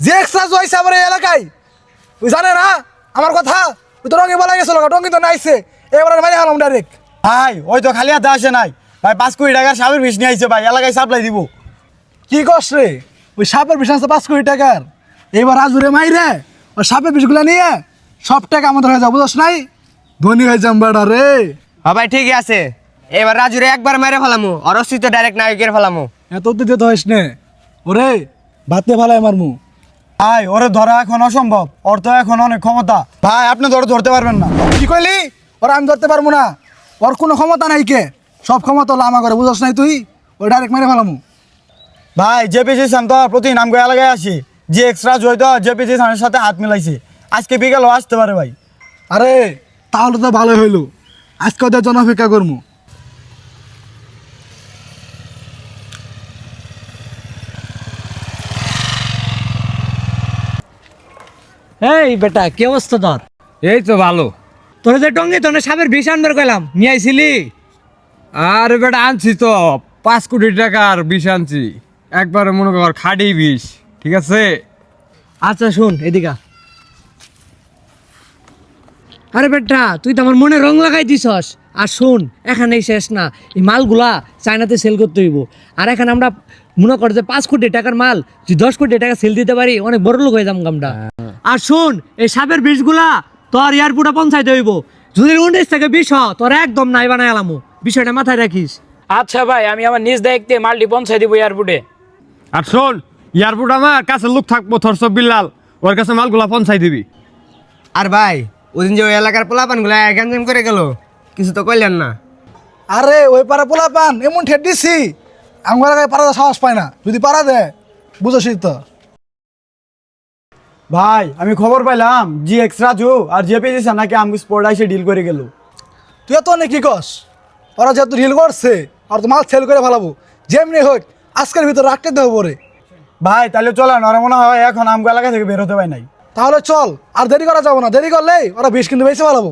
যে এক্সট্রা জয়ছে আমার এই এলাকায় তুই জানে না আমার কথা তুই তো রঙে বলা গেছিল রঙে তো নাইছে এবার মারি হলাম ডাইরেক্ট। ভাই ওই তো খালি হাতে আসে নাই ভাই 5 কোটি টাকার সাপের বিষ নিয়ে আইছে ভাই এলাকায় সাপ্লাই দিব। কি করছ রে ওই সাপের বিষ আছে 5 কোটি টাকার এবার রাজুরে মাইরে ওই সাপের বিষগুলো নিয়ে সব টাকা আমাদের হয়ে যাবো বুঝছ নাই ধনী হয়ে যাম বেড়া রে। হ্যাঁ ভাই ঠিকই আছে, এবার রাজুরে একবার মেরে ফেলামু আর অস্তিত্ব ডাইরেক্ট নায়কের ফেলামু। এত দিতে হইস নে ওরে ভাতে ফালাই মারমু। ভাই ওরে ধরা এখন অসম্ভব, ওর তো এখন অনেক ক্ষমতা। ভাই আপনি ধরতে পারবেন না। কি কইলি ওরা আমি ধরতে পারবো না, ওর কোনো ক্ষমতা নাই কে, সব ক্ষমতা হলো আমার করে বুঝছ নাই তুই, ওই ডাইরেক্ট মেরে ফেলামু। ভাই জেপিসি সান তো প্রতিদিন আমগো এলাকায় আসি, যে এক্সট্রা জয় তো জেপিসি সানের সাথে হাত মিলাইছে, আজকে বিকেলও আসতে পারে ভাই। আরে তাহলে তো ভালো হইলো, আজকে ওদের জন্য অপেক্ষা করবো। এই বেটা কি অবস্থা তোর? এই তো ভালো। তোর যে টঙ্গি তোর সাপের বিষ আনবার কইলাম নিয়ে আইছিলি? আর বেটা আনছি তো 5 কোটি টাকার বিষ আনছি, একবারে মনে কর খাঁটি বিষ, ঠিক আছে? আচ্ছা শুন এদিকা। আরে বেটা তুই তো আমার মনে রং লাগাই দিছস। আর শুন এখানেই শেষ না, এই মালগুলা চায়নাতে সেল করতে হইব। আর এখানে আমরা মনে কর যে 5 কোটি টাকার মাল যদি 10 কোটি টাকা সেল দিতে পারি অনেক বড় লোক হয়ে যাম আমরা। আর শুন এই সাপের বিষগুলা তোর এয়ারপোর্টে পৌঁছাইতে হইব, যদি 19 থেকে 20 তোর একদম নাই বানাই আলামু, বিষয়টা মাথায় রাখিস। আচ্ছা ভাই, আমি আমার নিজ দায়িত্বে মালটি পৌঁছাই দিব এয়ারপোর্টে। আর শোন, এয়ারপোর্ট আমার কাছে লোক থাকবো থরসব বিল্লাল, ওর কাছে মালগুলা পৌঁছাই দিবি। আর ভাই ওদিন যে ওই এলাকার পোলাপানগুলো গ্যাঞ্জাম করে গেল, কিছু তো কইলেন না। আরে ওই পাড়া পোলা পান এমন ঠেট দিছি আমার এলাকায় পাড়া সাহস পায় না, যদি পাড়া দেয় বুঝছিস তো। ভাই আমি খবর পাইলাম জি এক্সট্রা জো আর জেপিসি সান নাকি আমগো স্পোর্ট আইসে ডিল করে গেল। তুই তো অনেক কি কস, ওরা যেহেতু রিল করছে আর তো মাল সেল করে ফেলাবো, যেমনি হোক আজকের ভিতরে রাখতে দেবো পরে। ভাই তাহলে চলেন, ওরা মনে হয় এখন আমগো এলাকা থেকে বের হতে পারে নাই। তাহলে চল আর দেরি করা যাবো না, দেরি করলেই ওরা বিষ কিন্তু বেশি ফেলাবো।